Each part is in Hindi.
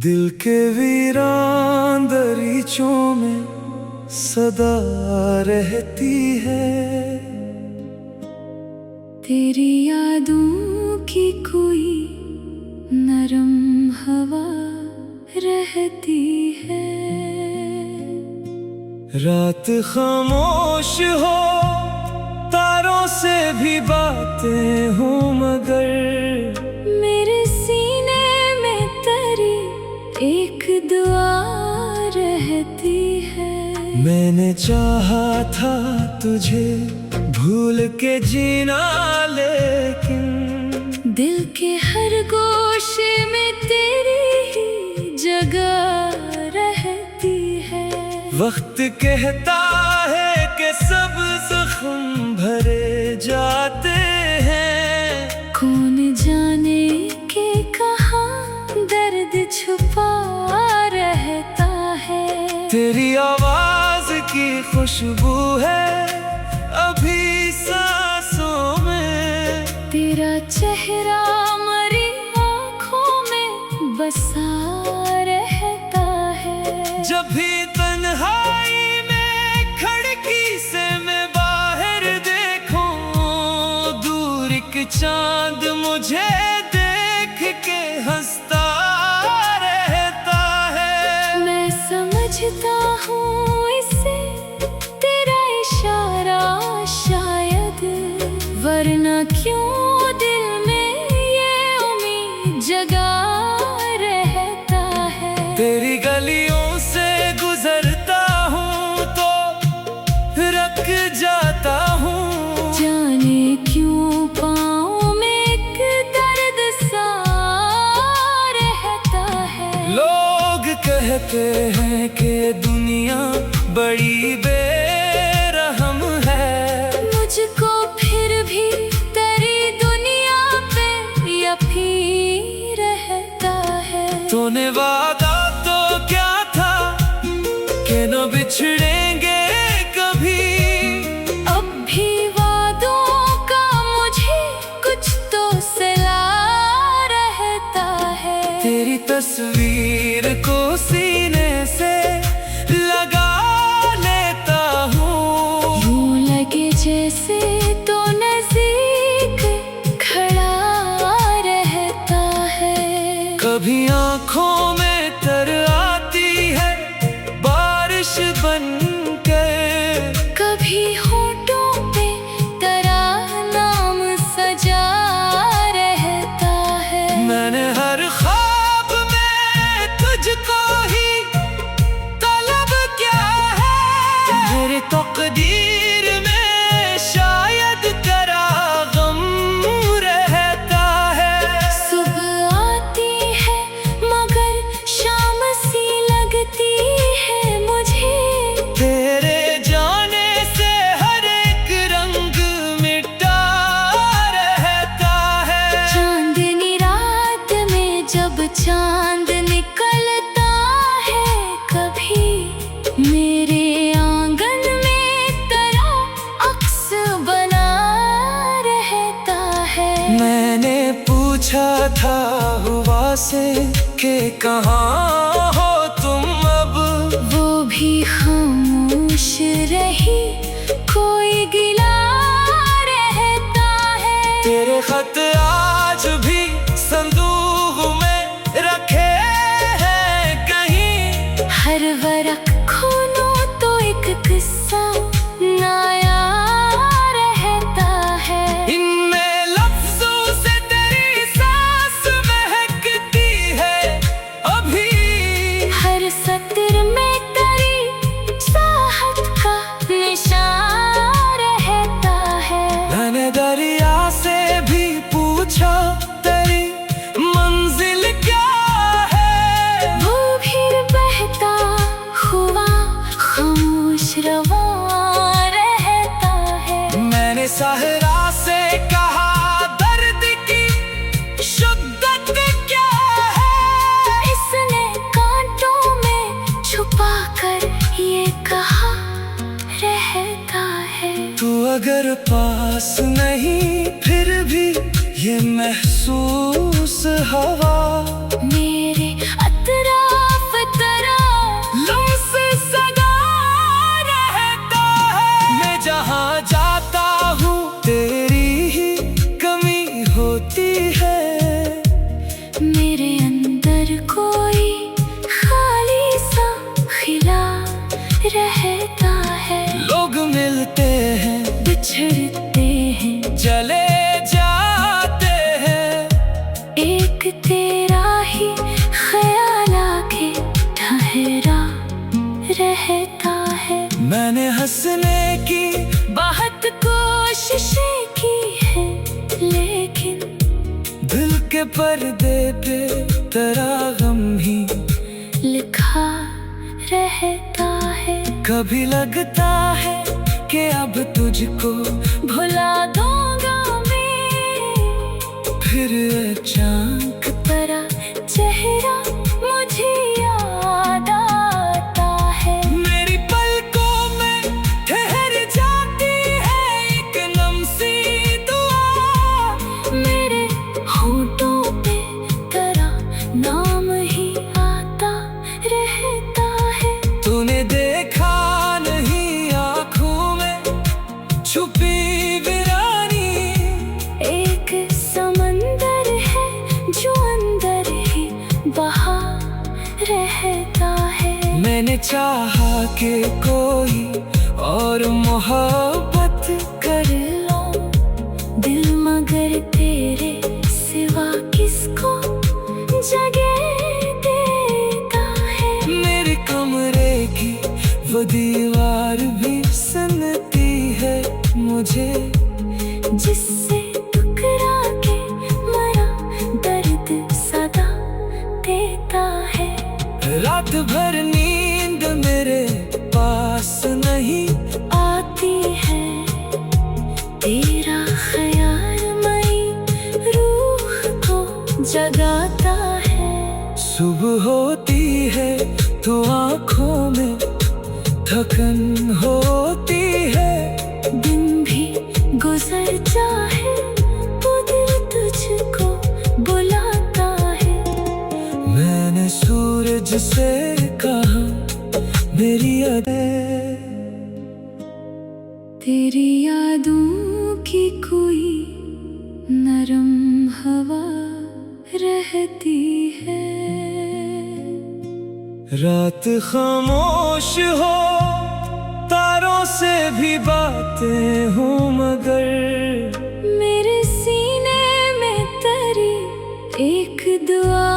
दिल के वीरान दरीचों में सदा रहती है, तेरी यादों की कोई नरम हवा रहती है। रात खामोश हो, तारों से भी बातें हो, मगर मेरे सीने में तेरी एक दुआ रहती है। मैंने चाहा था तुझे भूल के जीना, लेकिन दिल के हर गोशे में तेरी ही जगह रहती है। वक्त कहता है कि सब जख्म भरे जाते हैं, कौन जाने के कहाँ दर्द छुपा रहता है। तेरी आवाज की खुशबू है अभी सांसों में, तेरा चेहरा मरी आँखों में बसा रहता है। जब भी तन्हाई में खिड़की से मैं बाहर देखूं, दूर एक चांद मुझे देख के हंसता रहता है। मैं समझता हूँ इसे तेरा इशारा शायद, वरना क्यों दिल में ये उम्मीद जगा रहता है। तेरी गलियों से गुजरता हूँ तो रख जाता हूँ, जाने क्यों पाँव में एक दर्द सा रहता है। लोग कहते हैं कि दुनिया बड़ी बेरहम है, मुझको फिर भी तेरी दुनिया पे यकीन रहता है। तूने वादा तो क्या था कि न बिछड़ेंगे कभी, अब भी वादों का मुझे कुछ तो सिला रहता है। तेरी तस्वीर को सीने से लगा लेता हूँ, यूं लगे जैसे तो नजदीक खड़ा रहता है। कभी आँखों में तर आती है बारिश बनकर, कभी होठों पे तेरा नाम सजा रहता है। मैंने हर ख्वाब में तुझको ही तलब किया है, मेरे तकदीर में शायद तेरा गम रहता है। सुबह आती है मगर शाम सी लगती है मुझे, तेरे जाने से हर एक रंग मिटा रहता है। चांदनी रात में जब चांद निकलता है, कभी मेरे आंगन में तेरा अक्स बना रहता है। मैंने पूछा था हवा से कि कहाँ हो तुम अब, वो भी खामोश रही, कोई गिला रहता है। तेरे खत आज भी संदूक में रखे हैं कहीं, हर वरक खोलो तो एक किस्सा नया रहता है। इनमें लफ्जों से तेरी सांस महकती है अभी, हर सत्र में तेरी चाहत का निशान रहता है। मैंने दरिया से भी पूछा तेरी मंजिल क्या है, वो भी बहता हुआ खामोश रवा रहता है। मैंने सहरा से कहा दर्द की शिद्दत क्या है, इसने कांटों में छुपा कर ये कहा रहता है। तू अगर पास नहीं फिर भी ये महसूस हवा मेरे अतरा पर्दे पे तेरा गम ही लिखा रहता है। कभी लगता है कि अब तुझको भुला दूंगा मैं, फिर अचानक तेरा चेहरा मुझे याद आता है। मेरी पलकों में ठहर जाती है एक लम्सी दुआ। मेरे होठों पे तेरा नाम ही आता रहता है। तूने देखा नहीं आँखों में छुपी वीरानी, एक समंदर है जो अंदर ही बहा रहता है। मैंने चाहा कि कोई और मोहब्बत कर लो दिल, मगर तेरे सिवा किसको जगह देता है। मेरे कमरे की वो दीवार भी सुनती है मुझे, जिससे टकरा के मरा दर्द सदा देता है। रात भर नींद मेरे पास नहीं आती है तेरा ख्याल मई रूह को जगाता है। सुबह होती है तो आँखों में थकन होती है। दिन भी गुजर जाए तो दिल तुझको बुलाता है। मैंने सूरज से कहा मेरी यादें, तेरी यादों की कोई नरम हवा रहती है। रात खामोश हो तारों से भी बातें हों, मगर मेरे सीने में तेरी एक दुआ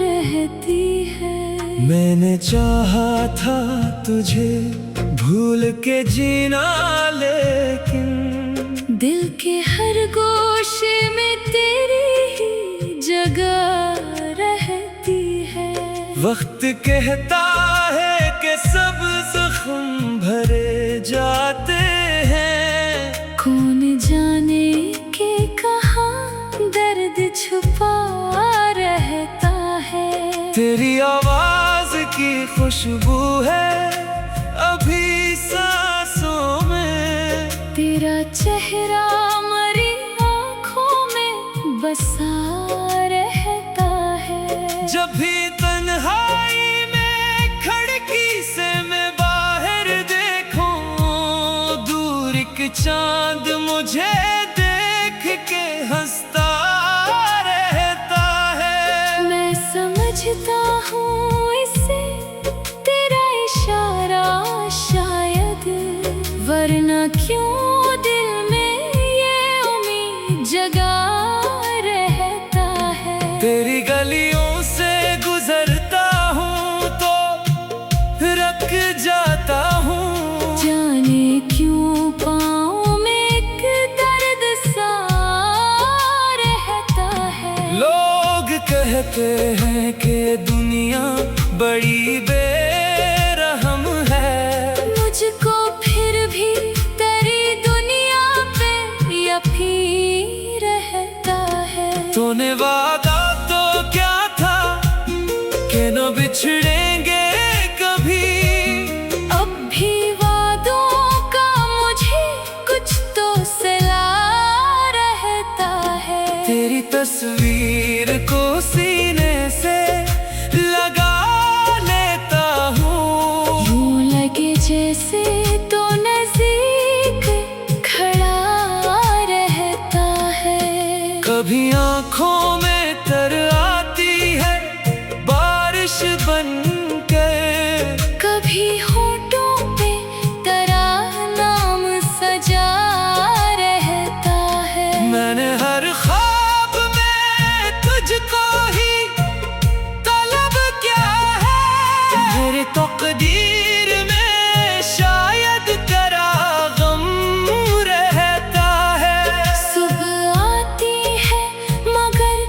रहती है। मैंने चाहा था तुझे भूल के जीना, लेकिन दिल के हर गोशे में तेरी ही जगह रहती है। वक्त कहता है कि सब जख्म भरे जाते हैं। कौन जाने के कहाँ दर्द छुपा रहता है। तेरी आवाज की खुशबू है अभी सांसों में, तेरा चेहरा मरी आँखों में बसा रहता है। जब भी तन्हाई में खिड़की से मैं बाहर देखूं, दूर एक चांद मुझे देख के हंसता रहता है। मैं समझता हूँ इसे तेरा इशारा शायद, वरना क्यों दिल में ये उम्मीद जगा रहता है। तेरी गलियों से गुजरता हूँ तो रख जाता हूँ, जाने क्यों पाँव में एक दर्द सा रहता है। लोग कहते हैं कि दुनिया बड़ी बेरहम है, मुझको फिर भी तेरी दुनिया पे यकीन रहता है। तूने वादा तो क्या था कि न बिछड़ेंगे कभी, अब भी वादों का मुझे कुछ तो सिला रहता है। तेरी तस्वीर को सीने से लगा लेता हूँ, यूं लगे जैसे तो नजदीक खड़ा रहता है। कभी आँखों में तर आती है बारिश बनकर, कभी होठों पे तेरा नाम सजा रहता है। मैंने हर ख्वाब में तुझको ही तलब किया है। मेरे तकदीर में शायद तेरा गम रहता है। सुबह आती है मगर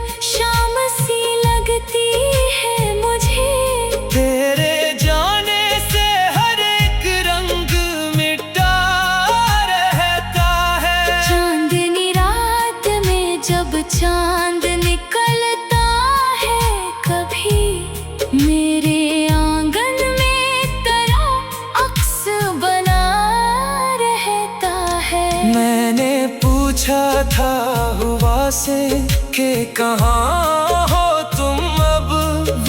चांद निकलता है कभी मेरे आंगन में तेरा अक्स बना रहता है। मैंने पूछा था हवा से कि कहाँ हो तुम अब,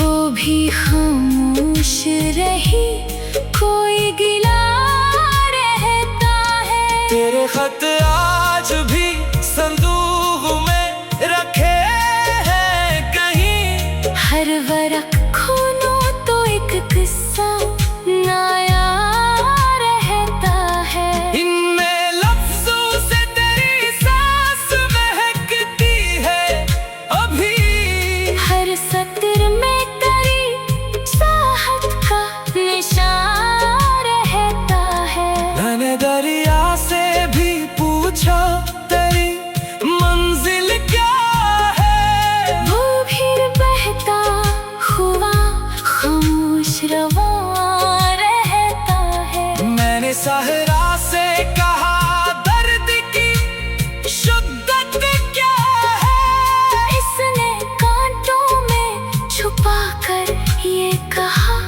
वो भी खामोश रही, कोई गिला रहता है। तेरे खत आज भी संदूक में रखे हैं कहीं, हर वरक खोलो तो एक किस्सा नया रहता है। इनमें लफ्जों से तेरी सांस महकती है अभी, हर सत्र में तेरी चाहत का निशान रहता है। मैंने दरिया से भी पूछा तेरी मंजिल क्या है, वो भी बहता हुआ खामोश रवा रहता है। मैंने सहरा से कहा दर्द की शिद्दत क्या है, इसने कांटों में छुपा कर ये कहा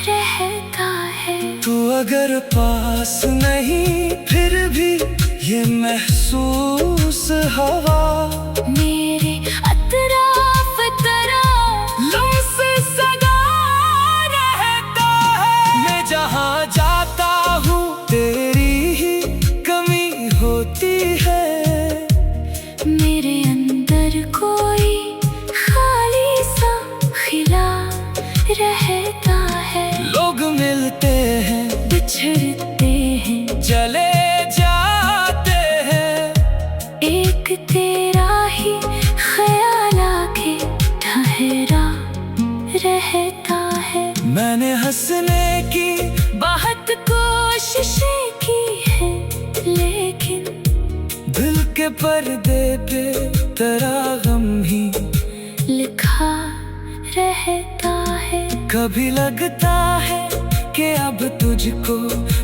रहता है। तू अगर पास नहीं फिर भी ये महसूस हवा मेरे अतराफ तरह लम्स सदा रहता है। मैं जहाँ जाता हूँ तेरी ही कमी होती है, मेरे अंदर कोई खाली सा खिला रहता है। लोग मिलते हैं बिछड़ते हैं, चले जाते हैं, एक तेरा ही ख्याल आके ठहरा रहता है। मैंने हंसने की बहुत कोशिशें की है, लेकिन दिल के पर्दे पे तेरा गम ही लिखा रहता है। कभी लगता है कि अब तुझको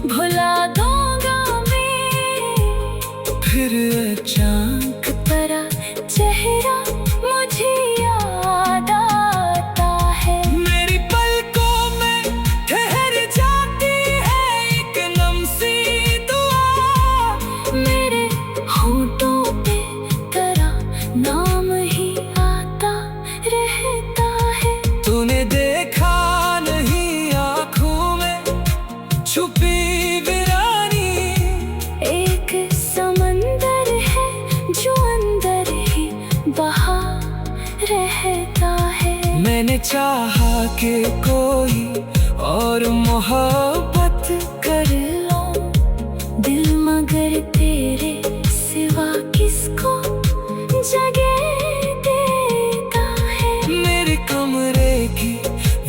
भुला दूंगा मैं, फिर अचानक तेरा चेहरा मुझे याद आता है। मेरी पलकों में ठहर जाती है एक लम्सी दुआ, मेरे होठों पे तेरा नाम ही आता रहता है। तूने देखा नहीं आँखों में छुपी वीरानी, एक समंदर है जो अंदर ही बहा रहता है। मैंने चाहा कि कोई और मोहब्बत कर लो दिल, मगर तेरे सिवा किसको जगह देता है। मेरे कमरे की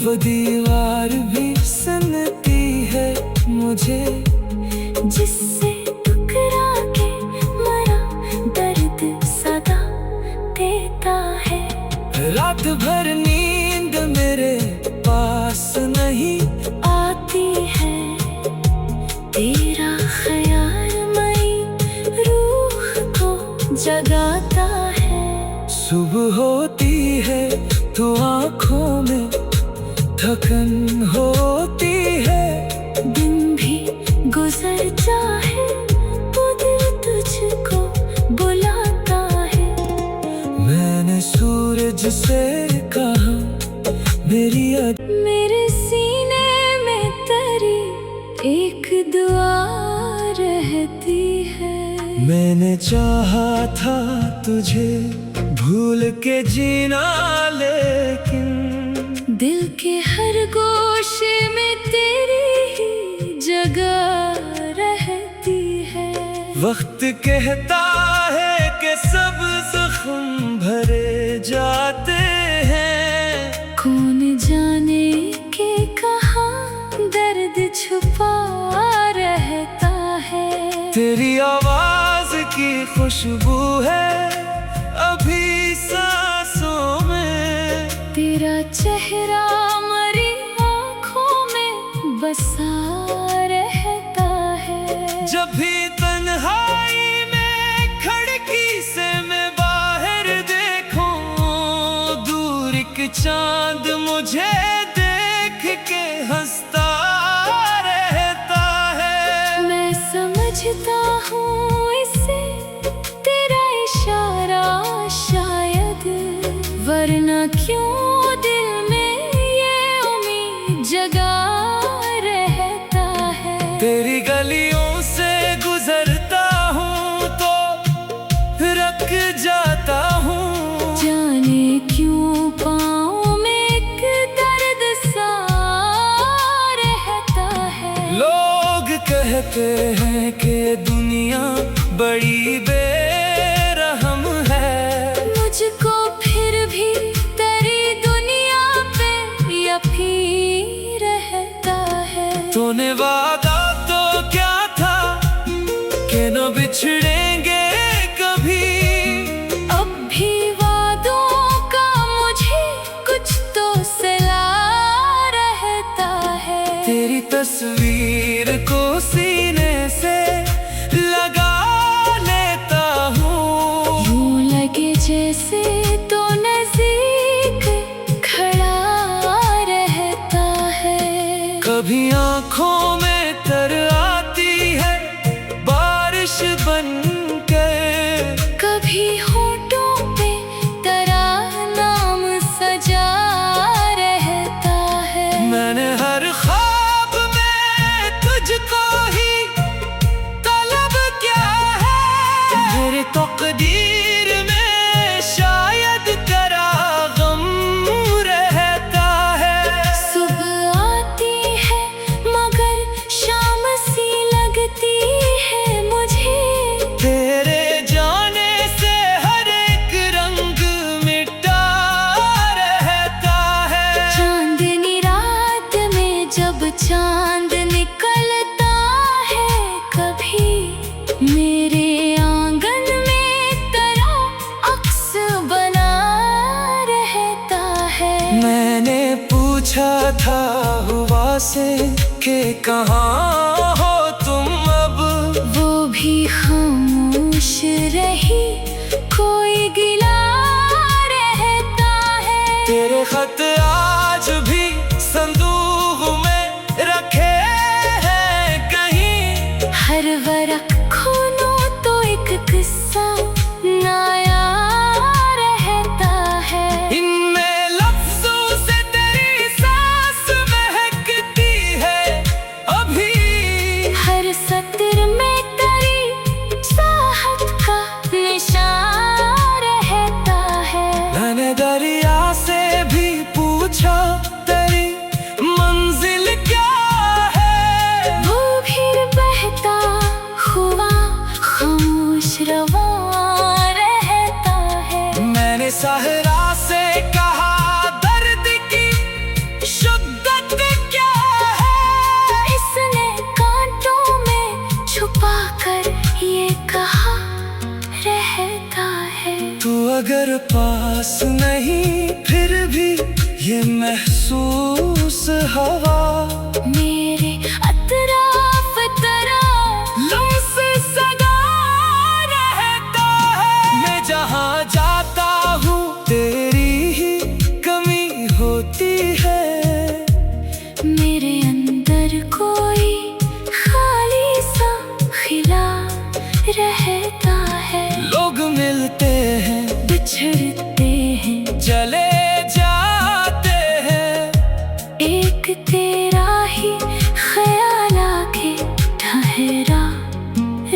वो दीवार भी सुनती है मुझे, जिससे टकरा के मरा दर्द सदा देता है। रात भर नींद मेरे पास नहीं आती है तेरा ख्याल मई रूह को जगाता है। सुबह होती है तो आँखों में थकन होती है, दिन भी गुजर जाए तो दिल तुझको बुलाता है। मैंने सूरज से कहा मेरी मेरे सीने में तेरी एक दुआ रहती है। मैंने चाहा था तुझे भूल के जीना, लेकिन दिल के हर गोशे में तेरी ही जगह रहती है। वक्त कहता है कि सब जख्म भरे जाते हैं, कौन जाने के कहाँ दर्द छुपा रहता है। तेरी आवाज की खुशबू है अभी सांसों में, तेरा चेहरा मरी आँखों में बसा रहता है। जब भी तन्हाई में खिड़की से मैं बाहर एक चांद मुझे देख के हंसता रहता है। मैं समझता हूँ इसे तेरा इशारा शायद, वरना क्यों दिल में ये उम्मीद जगा रहता है। तेरी गलियों से गुजरता हूँ तो रख जाता हूँ, जाने क्यों पाँव में एक दर्द सा रहता है। लोग कहते हैं कि दुनिया बड़ी बेरहम है, मुझको फिर भी तेरी दुनिया पे यकीन रहता है। तूने वादा तो क्या था कि न बिछड़ेंगे कभी, अब भी वादों का मुझे कुछ तो सिला रहता है। तेरी तस्वीर को सीने से लगा लेता हूँ, यूं लगे जैसे तो नजदीक खड़ा रहता है। कभी आँखों में तर आती है बारिश बनकर, कभी होठों पे तेरा नाम सजा रहता है। मैंने हर ख्वाब में तुझको ही तलब किया है, मेरे तकदीर में शायद तेरा गम रहता है। सुबह आती है मगर शाम सी लगती है मुझे, तेरे जाने से हर एक रंग मिटा रहता है। चांदनी रात में जब चांद निकलता है, कभी मेरे आंगन में तेरा अक्स बना रहता है। मैंने पूछा था हवा से कि कहाँ हो तुम अब, वो भी खामोश रही, कोई गिला रहता है। तेरे खत आज भी संदूक में रखे हैं कहीं, हर वरक खोलो तो एक किस्सा नया रहता है। इनमें लफ्जों से तेरी सांस महकती है अभी, हर सत्र में तेरी चाहत का निशान रहता है। मैंने दरिया से भी पूछा तेरी मंजिल क्या है, वो भी बहता हुआ खामोश रवा रहता है। मैंने सहरा से कहा दर्द की शिद्दत क्या है, इसने कांटों में छुपा कर ये कहा रहता है। तू अगर पास नहीं फिर भी ये महसूस हवा मेरे अतराफ तरह लम्स सदा रहता है। मैं जहाँ जाता हूँ तेरी ही कमी होती है, मेरे अंदर कोई खाली सा खिला रहता है। लोग मिलते हैं बिछड़ते हैं, चले जाते हैं, एक तेरा ही ख्याल आके ठहरा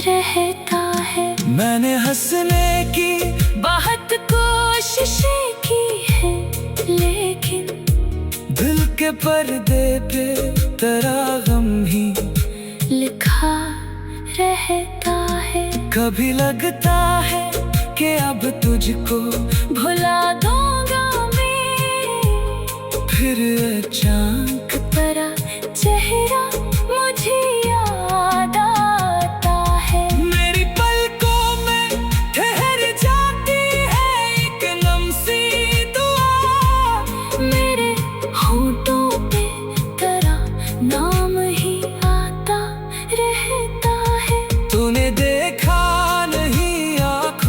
रहता है। मैंने हंसने की बहुत कोशिशें की है, लेकिन दिल के पर्दे पे तेरा गम ही लिखा रहता है। कभी लगता है कि अब तुझको भुला दूंगा मैं, फिर अचानक तेरा चेहरा मुझे याद आता है। मेरी पलकों में ठहर जाती है एक लम्सी दुआ, मेरे होठों पे तेरा नाम ही आता रहता है। तूने देखा नहीं आँखों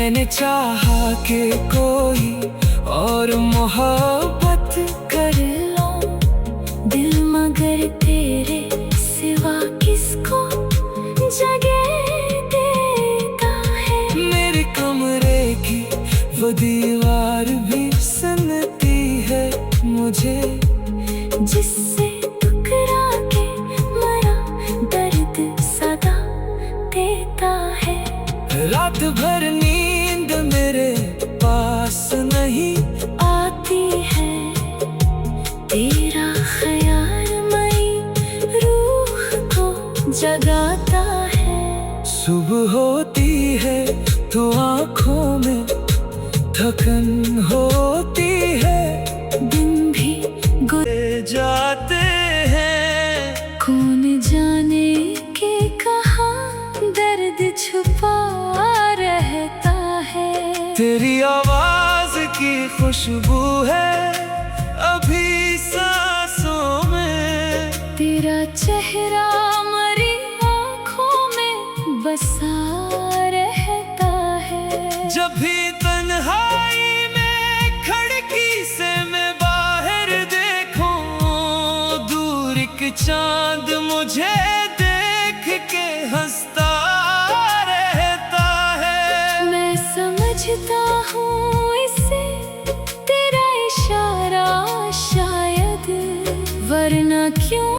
मैंने चाहा कि कोई और मोहब्बत कर लो दिल, मगर तेरे सिवा किसको जगह देता है। मेरे कमरे की वो दीवार भी सुनती है मुझे, जिससे टकरा के मरा दर्द सदा देता है। रात भर नींद मेरे पास नहीं आती है तेरा ख्याल, मई रूह को जगाता है। सुबह होती है तो आँखों में थकन होती है, दिन भी जाते हैं कौन जाने के कहाँ दर्द छुपा रहता है। तेरी आवाज की खुशबू है अभी सांसों में, तेरा चेहरा मरी आँखों में बसा रहता है। जब भी तन्हाई में खिड़की से मैं बाहर देखूं, दूर एक चांद मुझे देख के हंसता रहता है। मैं समझता हूँ इसे तेरा इशारा शायद, वरना क्यों